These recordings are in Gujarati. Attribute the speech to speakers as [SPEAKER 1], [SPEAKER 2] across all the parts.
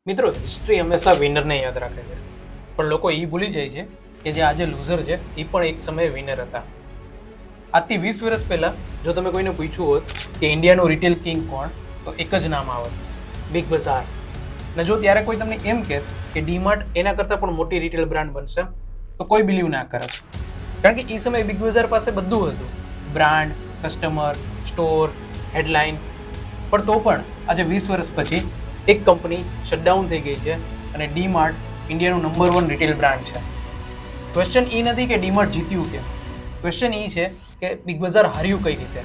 [SPEAKER 1] મિત્રો, હિસ્ટ્રી હંમેશા વિનરને યાદ રાખે છે, પણ લોકો એ ભૂલી જાય છે કે જે આજે લૂઝર છે એ પણ એક સમયે વિનર હતા. આજથી 20 વર્ષ પહેલા જો તમે કોઈને પૂછ્યું હોત કે ઇન્ડિયાનું રિટેલ કિંગ કોણ, તો એક જ નામ આવત, બિગ બઝાર. અને જો ત્યારે કોઈ તમને એમ કહે કે ડીમાર્ટ એના કરતાં પણ મોટી રિટેલ બ્રાન્ડ બનશે, તો કોઈ બિલીવ ના કરે. કારણ કે એ સમયે બિગ બઝાર પાસે બધું હતું, બ્રાન્ડ, કસ્ટમર, સ્ટોર, હેડલાઇન. પણ તો પણ આજે 20 વર્ષ પછી એક કંપની શટડાઉન થઈ ગઈ છે અને ડીમાર્ટ ઇન્ડિયાનું નંબર 1 રિટેલ બ્રાન્ડ છે. ક્વેશ્ચન એ નથી કે ડીમાર્ટ જીત્યું કેમ, ક્વેશ્ચન એ છે કે બિગ બઝાર હાર્યું કઈ રીતે.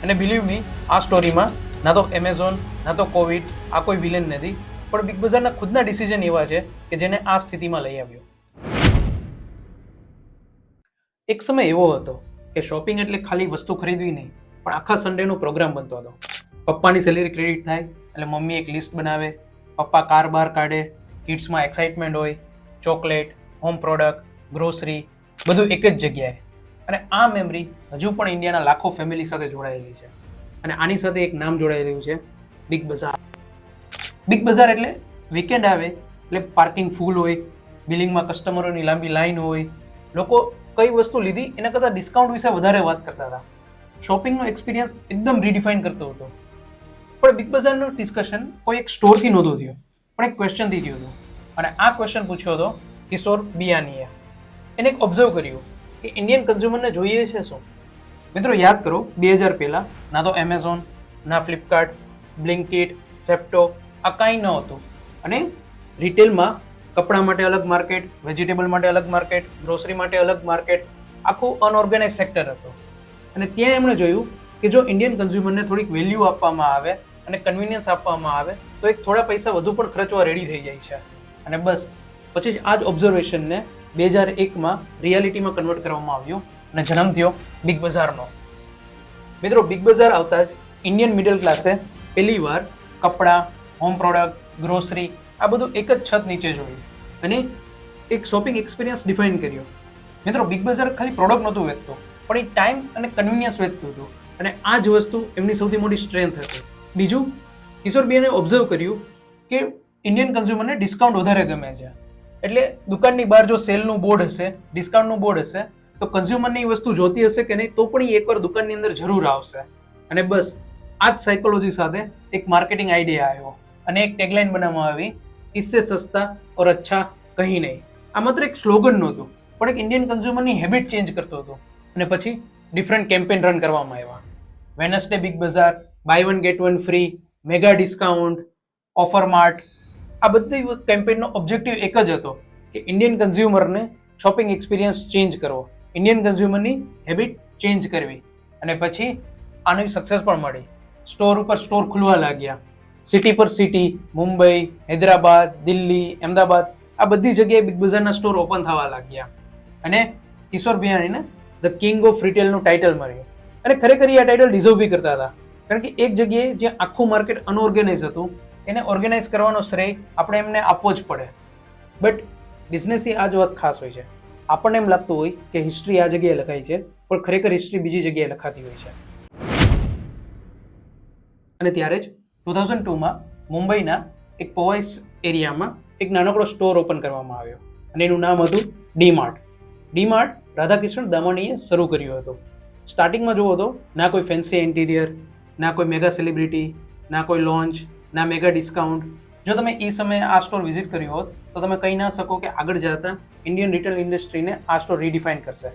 [SPEAKER 1] અને બિલીવ મી, આ સ્ટોરીમાં ના તો એમેઝોન, ના તો કોવિડ આ કોઈ વિલન નથી, પણ બિગ બઝારના ખુદના ડિસિઝન એવા છે કે જેને આ સ્થિતિમાં લઈ આવ્યો. એક સમય એવો હતો કે શોપિંગ એટલે ખાલી વસ્તુ ખરીદવી નહીં, પણ આખા સન્ડેનો પ્રોગ્રામ બનતો હતો. પપ્પાની સેલેરી ક્રેડિટ થાય એટલે મમ્મી એક લિસ્ટ બનાવે, પપ્પા કાર બહાર કાઢે, કિડ્સમાં એક્સાઇટમેન્ટ હોય, ચોકલેટ, હોમ પ્રોડક્ટ, ગ્રોસરી, બધું એક જ જગ્યાએ. અને આ મેમરી હજુ પણ ઇન્ડિયાના લાખો ફેમિલી સાથે જોડાયેલી છે. અને આની સાથે એક નામ જોડાયેલું છે, બિગ બઝાર. બિગ બઝાર એટલે વીકેન્ડ આવે એટલે પાર્કિંગ ફૂલ હોય, બિલિંગમાં કસ્ટમરોની લાંબી લાઈન હોય, લોકો કઈ વસ્તુ લીધી એના કરતાં ડિસ્કાઉન્ટ વિશે વધારે વાત કરતા હતા. શોપિંગનો એક્સપિરિયન્સ એકદમ રીડિફાઇન કરતો હતો. પણ બિગ બઝારનું ડિસ્કશન કોઈ એક સ્ટોરથી નહોતું થયું, પણ એક ક્વેશ્ચનથી થયું હતું. અને આ ક્વેશ્ચન પૂછ્યો હતો કિશોર બિયાનીએ. એને એક ઓબ્ઝર્વ કર્યું કે ઇન્ડિયન કન્ઝ્યુમરને જોઈએ છે શું. મિત્રો, યાદ કરો, 2000 પહેલાં ના તો એમેઝોન, ના ફ્લિપકાર્ટ, બ્લિંકિટ, ઝેપ્ટો આ કાંઈ ન હતું. અને રિટેલમાં કપડાં માટે અલગ માર્કેટ, વેજીટેબલ માટે અલગ માર્કેટ, ગ્રોસરી માટે અલગ માર્કેટ, આખું અનઓર્ગેનાઇઝ સેક્ટર હતો. અને ત્યાં એમણે જોયું કે જો ઇન્ડિયન કન્ઝ્યુમરને થોડીક વેલ્યુ આપવામાં આવે અને કન્વિનિયન્સ આપવામાં આવે તો એક થોડા પૈસા વધુ પણ ખર્ચવા રેડી થઈ જાય છે. અને બસ પછી જ આ જ ઓબ્ઝર્વેશનને 2001માં રિયાલિટીમાં કન્વર્ટ કરવામાં આવ્યું અને જન્મ થયો બિગ બઝારનો. મિત્રો, બિગ બઝાર આવતા જ ઇન્ડિયન મિડલ ક્લાસે પહેલી વાર કપડાં, હોમ પ્રોડક્ટ, ગ્રોસરી આ બધું એક જ છત નીચે જોયું અને એક શોપિંગ એક્સપિરિયન્સ ડિફાઇન કર્યો. મિત્રો, બિગ બઝાર ખાલી પ્રોડક્ટ નહોતું વેચતું, પણ એ ટાઈમ અને કન્વિનિયન્સ વેચતું હતું. અને આ જ વસ્તુ એમની સૌથી મોટી સ્ટ્રેન્થ હતી. બીજું, કિશોર બેને ઓબ્ઝર્વ કર્યું કે ઇન્ડિયન કન્ઝ્યુમરને ડિસ્કાઉન્ટ વધારે ગમે છે. એટલે દુકાનની બહાર જો સેલનું બોર્ડ હશે, ડિસ્કાઉન્ટનું બોર્ડ હશે, તો કન્ઝ્યુમરને એ વસ્તુ જોતી હશે કે નહીં, તો પણ એ એકવાર દુકાનની અંદર જરૂર આવશે. અને બસ આ જ સાયકોલોજી સાથે એક માર્કેટિંગ આઈડિયા આવ્યો અને એક ટેગલાઇન બનાવવામાં આવી, ઇસસે સસ્તા ઓર અચ્છા કહી નહીં. આ માત્ર એક સ્લોગન નહોતું, પણ એક ઇન્ડિયન કન્ઝ્યુમરની હેબિટ ચેન્જ કરતો હતો. અને પછી ડિફરન્ટ કેમ્પેન રન કરવામાં આવ્યા. Wednesday Big Bazaar, buy one get one free, mega discount, offer mart. આ બધી કેમ્પેનનો ઓબ્જેક્ટિવ એક જ હતો કે ઇન્ડિયન કન્ઝ્યુમરને શોપિંગ એક્સપિરિયન્સ ચેન્જ કરવો, ઇન્ડિયન કન્ઝ્યુમરની હેબિટ ચેન્જ કરવી. અને પછી આની સક્સેસ પણ મળી. સ્ટોર ઉપર સ્ટોર ખુલવા લાગ્યા, સિટી પર સિટી, મુંબઈ, હૈદરાબાદ, દિલ્હી, અમદાવાદ આ બધી જગ્યાએ બિગ બઝારના સ્ટોર ઓપન થવા લાગ્યા. અને કિશોર બિયાણીને ધ કિંગ ઓફ રિટેલનું ટાઇટલ મળ્યું. અને ખરેખર આ ટાઇટલ ડિઝર્વ બી કરતા હતા, કારણ કે એક જગ્યાએ જ્યાં આખું માર્કેટ અનઓર્ગેનાઇઝ હતું એને ઓર્ગેનાઇઝ કરવાનો શ્રેય આપણે એમને આપવો જ પડે. બટ બિઝનેસની આ જ વાત ખાસ હોય છે. આપણને એમ લાગતું હોય કે હિસ્ટ્રી આ જગ્યાએ લખાઈ છે, પણ ખરેખર હિસ્ટ્રી બીજી જગ્યાએ લખાતી હોય છે. અને ત્યારે જ 2002માં મુંબઈના એક પોવાઈસ એરિયામાં એક નાનકડો સ્ટોર ઓપન કરવામાં આવ્યો અને એનું નામ હતું ડીમાર્ટ. ડીમાર્ટ રાધાકૃષ્ણ દામાણીએ શરૂ કર્યું હતું. સ્ટાર્ટિંગમાં જોવો તો ના કોઈ ફેન્સી ઇન્ટિરિયર, ના કોઈ મેગા સેલિબ્રિટી, ના કોઈ લોન્ચ, ના મેગા ડિસ્કાઉન્ટ. જો તમે એ સમયે આ સ્ટોર વિઝિટ કર્યો હોત તો તમે કહી ના શકો કે આગળ જતા ઇન્ડિયન રિટેલ ઇન્ડસ્ટ્રીને આ સ્ટોર રીડિફાઇન કરશે.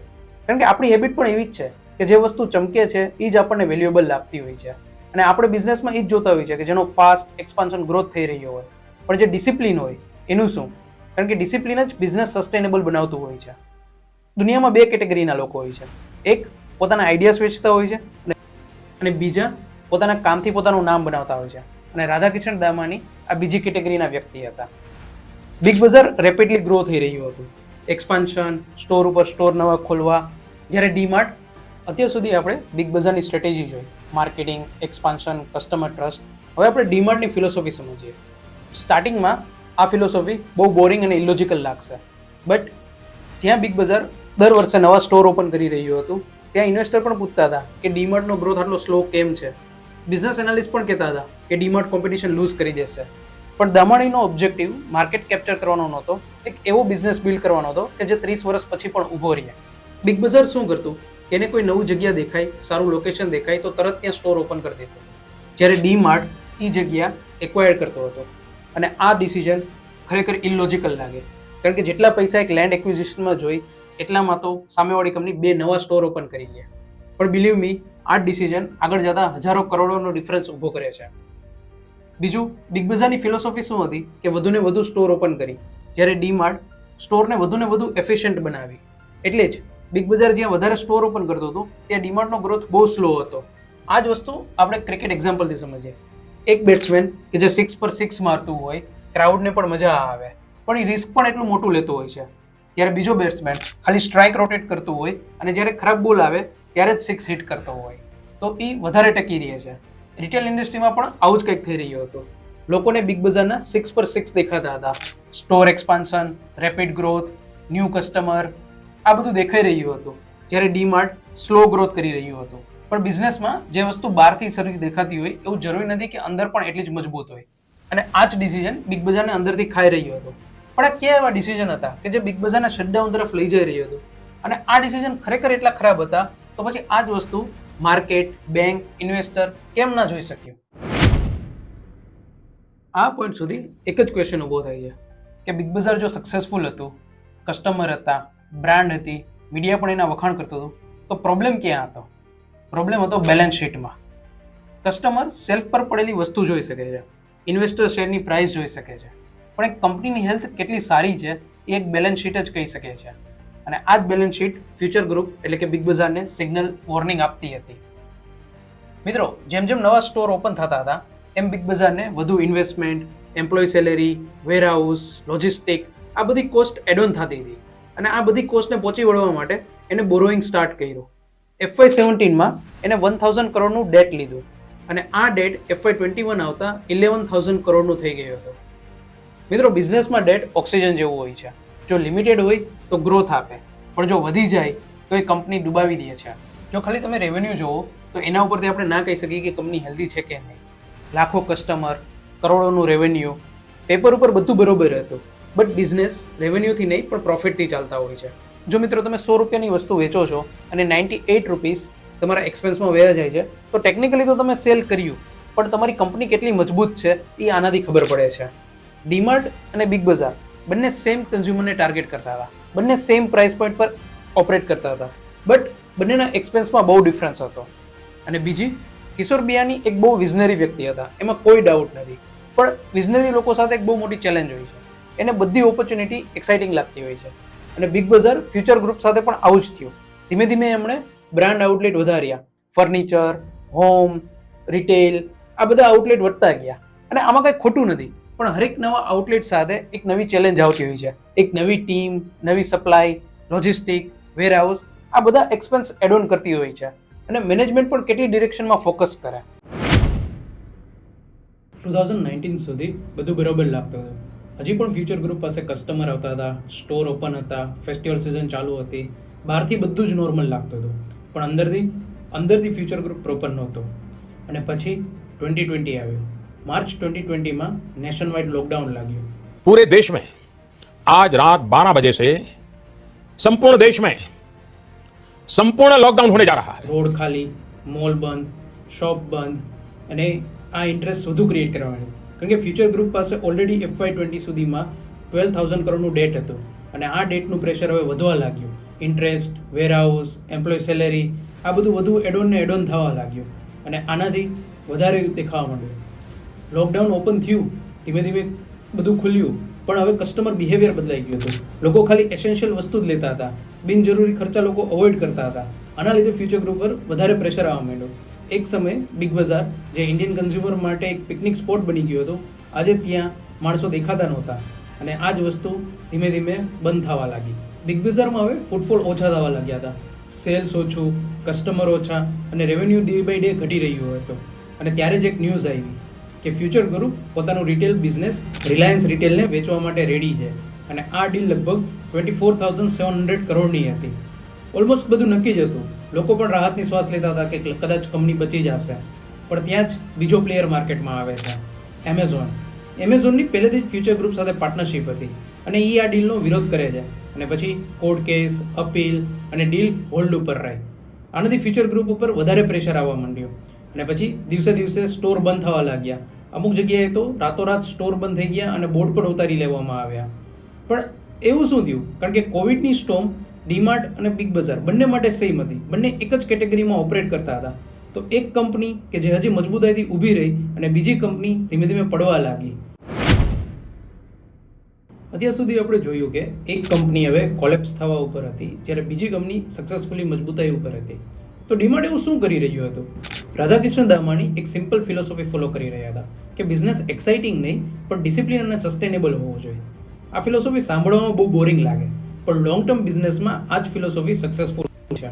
[SPEAKER 1] કારણ કે આપણી હેબિટ પણ એવી જ છે કે જે વસ્તુ ચમકે છે એ જ આપણને વેલ્યુએબલ લાગતી હોય છે. અને આપણે બિઝનેસમાં એ જ જોતા હોય છે કે જેનો ફાસ્ટ એક્સપાન્શન ગ્રોથ થઈ રહ્યો હોય. પણ જે ડિસિપ્લિન હોય એનું શું? કારણ કે ડિસિપ્લિન જ બિઝનેસ સસ્ટેનેબલ બનાવતું હોય છે. દુનિયામાં 2 કેટેગરીના લોકો હોય છે. એક પોતાના આઈડિયાઝ વેચતા હોય છે અને બીજા પોતાના કામથી પોતાનું નામ બનાવતા હોય છે. અને રાધાકૃષ્ણ દામાણી આ બીજી કેટેગરીના વ્યક્તિ હતા. બિગ બઝાર રેપિડલી ગ્રો થઈ રહ્યું હતું. એક્સપાન્શન, સ્ટોર ઉપર સ્ટોર નવા ખોલવા. જ્યારે ડીમાર્ટ, અત્યાર સુધી આપણે બિગ બઝારની સ્ટ્રેટેજી જોઈ, માર્કેટિંગ, એક્સપાન્શન, કસ્ટમર ટ્રસ્ટ. હવે આપણે ડીમાર્ટની ફિલોસોફી સમજીએ. સ્ટાર્ટિંગમાં આ ફિલોસોફી બહુ બોરિંગ અને ઇલોજિકલ લાગશે, બટ જ્યાં બિગ બઝાર દર વર્ષે નવા સ્ટોર ઓપન કરી રહ્યું હતું ત્યાં ઇન્વેસ્ટર પણ પૂછતા હતા કે ડીમાર્ટનો ગ્રોથ આટલો સ્લો કેમ છે. બિઝનેસ એનાલિસ્ટ પણ કહેતા હતા કે ડીમાર્ટ કોમ્પિટિશન લૂઝ કરી દેશે. પણ દામાણીનો ઓબ્જેક્ટિવ માર્કેટ કેપ્ચર કરવાનો નહોતો, એક એવો બિઝનેસ બિલ્ડ કરવાનો હતો કે જે 30 વર્ષ પછી પણ ઊભો રહે. બિગ બજાર શું કરતું, એને કોઈ નવું જગ્યા દેખાય, સારું લોકેશન દેખાય તો તરત ત્યાં સ્ટોર ઓપન કરી દેતો, જ્યારે ડી માર્ટ એ જગ્યા એક્વાયર કરતો હતો. અને આ ડિસિઝન ખરેખર ઇલોજિકલ લાગે, કારણ કે જેટલા પૈસા એક લેન્ડ એક્વિઝિશનમાં જોઈ એટલામાં તો સામેવાળી કંપની 2 નવા સ્ટોર ઓપન કરી લે. પણ બિલીવ મી, આ ડિસિઝન આગળ જતા હજારો કરોડોનો ડિફરન્સ ઊભો કરે છે. બીજું, બિગ બજારની ફિલોસોફી શું હતી કે વધુને વધુ સ્ટોર ઓપન કરી, જ્યારે ડી માર્ટ સ્ટોરને વધુને વધુ એફિશિયન્ટ બનાવી. એટલે જ બિગ બજાર જ્યાં વધારે સ્ટોર ઓપન કરતો હતો ત્યાં ડીમાર્ટનો ગ્રોથ બહુ સ્લો હતો. આ જ વસ્તુ આપણે ક્રિકેટ એક્ઝામ્પલથી સમજીએ. એક બેટ્સમેન કે જે 6 પર 6 મારતું હોય, ક્રાઉડને પણ મજા આવે, પણ એ રિસ્ક પણ એટલું મોટું લેતો હોય છે. ત્યારે બીજો બેટ્સમેન ખાલી સ્ટ્રાઇક રોટેટ કરતું હોય અને જ્યારે ખરાબ બોલ આવે ત્યારે જ 6 હિટ કરતો હોય, તો એ વધારે ટકી રહે છે. રિટેલ ઇન્ડસ્ટ્રીમાં પણ આવું જ કંઈક થઈ રહ્યું હતું. લોકોને બિગ બજારના 6 પર 6 દેખાતા હતા. Store expansion, rapid growth, new customer, આ બધું દેખાઈ રહ્યું હતું, જ્યારે ડી માર્ટ સ્લો ગ્રોથ કરી રહ્યું હતું. પણ બિઝનેસમાં જે વસ્તુ બહારથી સરખી દેખાતી હોય એવું જરૂરી નથી કે અંદર પણ એટલી જ મજબૂત હોય. અને આ જ ડિસિઝન બિગ બજારને અંદરથી ખાઈ રહ્યો હતો. પણ આ કયા એવા ડિસિઝન હતા કે જે બિગ બજારના શટડાઉન તરફ લઈ જઈ રહ્યું હતું? અને આ ડિસિઝન ખરેખર એટલા ખરાબ હતા તો પછી આ જ વસ્તુ માર્કેટ, બેંક, ઇન્વેસ્ટર કેમ ના જોઈ શક્યું? આ પોઈન્ટ સુધી એક જ ક્વેશ્ચન ઊભો થાય છે કે બિગ બજાર જો સક્સેસફુલ હતું, કસ્ટમર હતા, બ્રાન્ડ હતી, મીડિયા પણ એના વખાણ કરતું હતું, તો પ્રોબ્લેમ ક્યાં હતો? પ્રોબ્લેમ હતો બેલેન્સ શીટમાં. કસ્ટમર શેલ્ફ પર પડેલી વસ્તુ જોઈ શકે છે, ઇન્વેસ્ટર શેરની પ્રાઇસ જોઈ શકે છે, પણ એક કંપનીની હેલ્થ કેટલી સારી છે એ એક બેલેન્સ શીટ જ કહી શકે છે. અને આ જ બેલેન્સ શીટ ફ્યુચર ગ્રુપ એટલે કે બિગ બજારને સિગ્નલ વોર્નિંગ આપતી હતી. મિત્રો, જેમ જેમ નવા સ્ટોર ઓપન થતા હતા એમ બિગ બજારને વધુ investment, employ salary, warehouse, logistic, આ બધી કોસ્ટ એડ ઓન થતી હતી. અને આ બધી કોસ્ટને પહોંચી વળવા માટે એને બોરોઈંગ સ્ટાર્ટ કર્યું. FY17માં એને 1000 કરોડનું ડેટ લીધું અને આ ડેટ FY21 આવતા 11000 કરોડનું થઈ ગયું હતું. મિત્રો, બિઝનેસમાં ડેટ ઓક્સિજન જેવું હોય છે. જો લિમિટેડ હોય તો ગ્રોથ આપે, પણ જો વધી જાય તો એ કંપની ડૂબાવી દે છે. જો ખાલી તમે રેવન્યુ જોવો તો એના ઉપરથી આપણે ના કહી શકીએ કે કંપની હેલ્ધી છે કે નહીં. લાખો કસ્ટમર, કરોડોનું રેવન્યુ, પેપર ઉપર બધું બરોબર હતું, બટ બિઝનેસ રેવન્યુથી નહીં પણ પ્રોફિટથી ચાલતા હોય છે. જો મિત્રો તમે 100 રૂપિયાની વસ્તુ વેચો છો અને 98 રૂપીસ તમારા એક્સપેન્સમાં વયા જાય છે તો ટેકનિકલી તો તમે સેલ કર્યું, પણ તમારી કંપની કેટલી મજબૂત છે એ આનાથી ખબર પડે છે. ડીમાર્ટ અને બિગ બજાર બંને સેમ કન્ઝ્યુમરને ટાર્ગેટ કરતા હતા, બંને સેમ પ્રાઇસ પોઈન્ટ પર ઓપરેટ કરતા હતા, બટ બંનેના એક્સપેન્સમાં બહુ ડિફરન્સ હતો. અને બીજી, કિશોર બિયાની એક બહુ વિઝનરી વ્યક્તિ હતા, એમાં કોઈ ડાઉટ નથી, પણ વિઝનરી લોકો સાથે એક બહુ મોટી ચેલેન્જ હોય છે, એને બધી ઓપોર્ચ્યુનિટી એક્સાઇટિંગ લાગતી હોય છે. અને બિગ બજાર ફ્યુચર ગ્રુપ સાથે પણ આવું જ થયું. ધીમે ધીમે એમણે બ્રાન્ડ આઉટલેટ વધાર્યા, ફર્નિચર, હોમ, રિટેલ, આ બધા આઉટલેટ વધતા ગયા. અને આમાં કંઈ ખોટું નથી, પણ હરેક નવા આઉટલેટ સાથે એક નવી ચેલેન્જ આવતી હોય છે. એક નવી ટીમ, નવી સપ્લાય, લોજિસ્ટિક, વેરહાઉસ, આ બધા એક્સપેન્સ એડ ઓન કરતી હોય છે. અને મેનેજમેન્ટ પણ કેટલી ડિરેક્શનમાં ફોકસ કરે. 2019 સુધી બધું બરોબર લાગતું હતું. હજી પણ ફ્યુચર ગ્રુપ પાસે કસ્ટમર આવતા હતા, સ્ટોર ઓપન હતા, ફેસ્ટિવલ સિઝન ચાલુ હતી, બહારથી બધું જ નોર્મલ લાગતું હતું, પણ અંદરથી ફ્યુચર ગ્રુપ પ્રોપર નહોતો. અને પછી 2020 આવ્યું. માર્ચ 2020માં નેશન વાઇડ લોકડાઉન લાગ્યું.
[SPEAKER 2] पूरे देश में आज रात 12 बजे से संपूर्ण देश में संपूर्ण लॉकडाउन होने जा रहा है.
[SPEAKER 1] રોડ ખાલી, મોલ બંધ, શોપ બંધ, અને આ ઇન્ટરેસ્ટ વધુ ક્રિએટ કરવાનું, કારણ કે ફ્યુચર ગ્રુપ પાસે ઓલરેડી FY20 સુધીમાં 12000 કરોડનું ડેટ હતું અને આ ડેટનું પ્રેશર હવે વધવા લાગ્યું. ઇન્ટરેસ્ટ, વેરહાઉસ, એમ્પ્લોય સેલેરી, આ બધું વધુ એડોન ને એડોન થવા લાગ્યું અને આનાથી વધારે દેખાવા માંડ્યું. લોકડાઉન ઓપન થયું, ધીમે ધીમે બધું ખુલ્યું, પણ હવે કસ્ટમર બિહેવિયર બદલાઈ ગયું હતું. લોકો ખાલી એસેન્શિયલ વસ્તુ જ લેતા હતા, બિનજરૂરી ખર્ચા લોકો અવોઇડ કરતા હતા. આના લીધે ફ્યુચર ગ્રુપ પર વધારે પ્રેશર આવવા માંડ્યું. એક સમય બિગ બજાર, જે ઇન્ડિયન કન્ઝ્યુમર માટે એક પિકનિક સ્પોટ બની ગયો હતો, આજે ત્યાં માણસો દેખાતા નહોતા અને આ જ વસ્તુ ધીમે ધીમે બંધ થવા લાગી. બિગ બજારમાં હવે ફૂટફોલ ઓછા થવા લાગ્યા હતા, સેલ્સ ઓછું, કસ્ટમર ઓછા અને રેવન્યુ ડે બાય ડે ઘટી રહ્યો હતો. અને ત્યારે જ એક ન્યૂઝ આવી કે ફ્યુચર ગ્રુપ પોતાનું રિટેલ બિઝનેસ રિલાયન્સ રિટેલને વેચવા માટે રેડી છે અને આ ડીલ લગભગ 24,700 કરોડની હતી. ઓલમોસ્ટ બધું નક્કી જ હતું. લોકો પણ રાહતની શ્વાસ લેતા હતા કે કદાચ કંપની બચી જશે. પણ ત્યાં જ બીજો પ્લેયર માર્કેટમાં આવે છે, એમેઝોન. એમેઝોનની પહેલેથી જ ફ્યુચર ગ્રુપ સાથે પાર્ટનરશિપ હતી અને એ આ ડીલનો વિરોધ કરે છે અને પછી કોર્ટ કેસ, અપીલ અને ડીલ હોલ્ડ ઉપર રહે. આનાથી ફ્યુચર ગ્રુપ ઉપર વધારે પ્રેશર આવવા માંડ્યું અને પછી દિવસે દિવસે સ્ટોર બંધ થવા લાગ્યા. અમુક જગ્યાએ તો રાતોરાત સ્ટોર બંધ થઈ ગયા અને બોર્ડ પણ ઉતારી લેવામાં આવ્યા. પણ એવું શું થયું? કારણ કે કોવિડની સ્ટોર્મ ડીમાર્ટ અને બિગ બજાર બંને માટે સેમ હતી. બંને એક જ કેટેગરીમાં ઓપરેટ કરતા હતા. તો એક કંપની કે જે હજી મજબૂતાઈથી ઊભી રહી અને બીજી કંપની ધીમે ધીમે પડવા લાગી. અત્યાર સુધી આપણે જોયું કે એક કંપની હવે કોલેપ્સ થવા ઉપર હતી, જ્યારે બીજી કંપની સક્સેસફુલી મજબૂતાઈ ઉપર હતી. તો ડીમાર્ટ એવું શું કરી રહ્યું હતું? રાધાકૃષ્ણ દામાણી એક સિમ્પલ ફિલોસોફી ફોલો કરી રહ્યા હતા કે બિઝનેસ એક્સાઇટિંગ નહીં પણ ડિસિપ્લિન અને સસ્ટેનેબલ હોવો જોઈએ. આ ફિલોસોફી સાંભળવામાં બહુ બોરિંગ લાગે, પણ લોંગ ટર્મ બિઝનેસમાં આ જ ફિલોસોફી સક્સેસફુલ છે.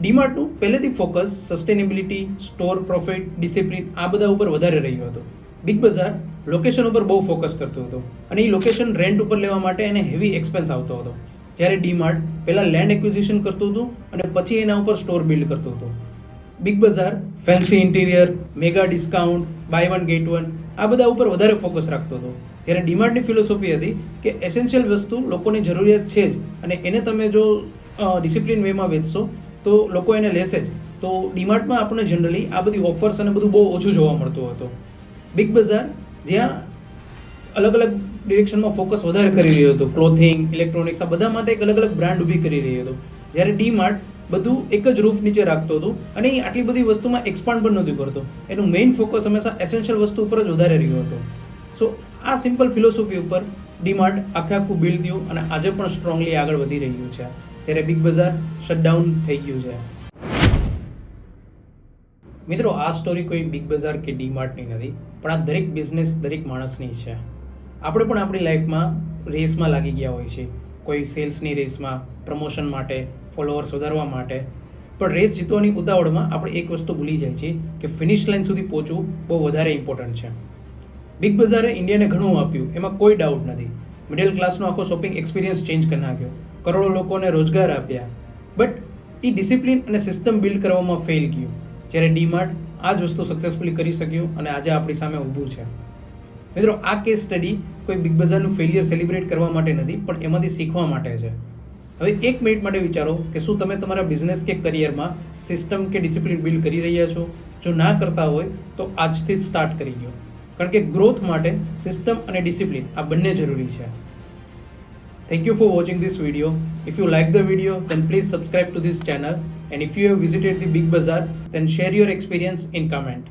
[SPEAKER 1] ડીમાર્ટનું પહેલેથી focus sustainability, store profit, discipline આ બધા ઉપર વધારે રહ્યું હતું. બિગ બજાર લોકેશન ઉપર બહુ ફોકસ કરતું હતું અને એ લોકેશન રેન્ટ ઉપર લેવા માટે એને હેવી એક્સપેન્સ આવતો હતો. જ્યારે ડીમાર્ટ પહેલાં લેન્ડ એક્વિઝિશન કરતું હતું અને પછી એના ઉપર સ્ટોર બિલ્ડ કરતું હતું. Big Bazaar fancy interior, mega discount, buy one get one આ બધા ઉપર વધારે ફોકસ રાખતો હતો. જ્યારે ડીમાર્ટની ફિલોસોફી હતી કે એસેન્શિયલ વસ્તુ લોકોની જરૂરિયાત છે જ અને એને તમે જો ડિસિપ્લિન વેમાં વેચશો તો લોકો એને લેશે જ. તો ડીમાર્ટમાં આપણને જનરલી આ બધી ઓફર્સ અને બધું બહુ ઓછું જોવા મળતું હતું. બિગ બજાર જ્યાં અલગ અલગ ડિરેક્શનમાં ફોકસ વધારે કરી રહ્યો હતો, ક્લોથિંગ, ઇલેક્ટ્રોનિક્સ આ બધા માટે એક અલગ અલગ બ્રાન્ડ ઊભી કરી રહ્યો હતો. જ્યારે ડીમાર્ટ બધું એક જ રૂફ નીચે રાખતો હતો અને એ આટલી બધી વસ્તુમાં એક્સપાન્ડ પણ નહોતું કરતો. એનું મેઇન ફોકસ હંમેશા એસેન્શિયલ વસ્તુ ઉપર જ વધારે રહ્યો હતો. સો આ સિમ્પલ ફિલોસોફી ઉપર ડીમાર્ટ આખું બિલ્ડ થયું અને આજે પણ સ્ટ્રોંગલી આગળ વધી રહ્યું છે. ત્યારે બિગ બજાર શટડાઉન થઈ ગયું છે. મિત્રો, આ સ્ટોરી કોઈ બિગ બજાર કે ડીમાર્ટની નથી, પણ આ દરેક બિઝનેસ દરેક માણસની છે. આપણે પણ આપણી લાઈફમાં રેસમાં લાગી ગયા હોય છે. કોઈ સેલ્સની રેસમાં, પ્રમોશન માટે, ફોલોઅર્સ વધારવા માટે. પણ રેસ જીતવાની ઉતાવળમાં આપણે એક વસ્તુ ભૂલી જાય છે કે ફિનિશ લાઇન સુધી પહોંચવું બહુ વધારે ઇમ્પોર્ટન્ટ છે. બિગ બજારે ઇન્ડિયાને ઘણું આપ્યું, એમાં કોઈ ડાઉટ નથી. મિડલ ક્લાસનો આખો શોપિંગ એક્સપિરિયન્સ ચેન્જ કરી નાખ્યો, કરોડો લોકોને રોજગાર આપ્યા. બટ એ ડિસિપ્લિન અને સિસ્ટમ બિલ્ડ કરવામાં ફેલ ગયું. જ્યારે ડીમાર્ટ આ જ વસ્તુ સક્સેસફુલી કરી શક્યું અને આજે આપણી સામે ઊભું છે. મિત્રો, આ કેસ સ્ટડી કોઈ બિગ બજારનું ફેલિયર સેલિબ્રેટ કરવા માટે નથી, પણ એમાંથી શીખવા માટે છે. હવે એક મિનિટ માટે વિચારો કે શું તમે તમારા બિઝનેસ કે કરિયરમાં સિસ્ટમ કે ડિસિપ્લિન બિલ્ડ કરી રહ્યા છો? જો ના કરતા હોય તો આજથી જ સ્ટાર્ટ કરી દો, કારણ કે ગ્રોથ માટે સિસ્ટમ અને ડિસિપ્લિન આ બંને જરૂરી છે. Thank you for watching this video. If you like the video, then please subscribe to this channel. And if you have visited the Big Bazaar, then share your experience in comment.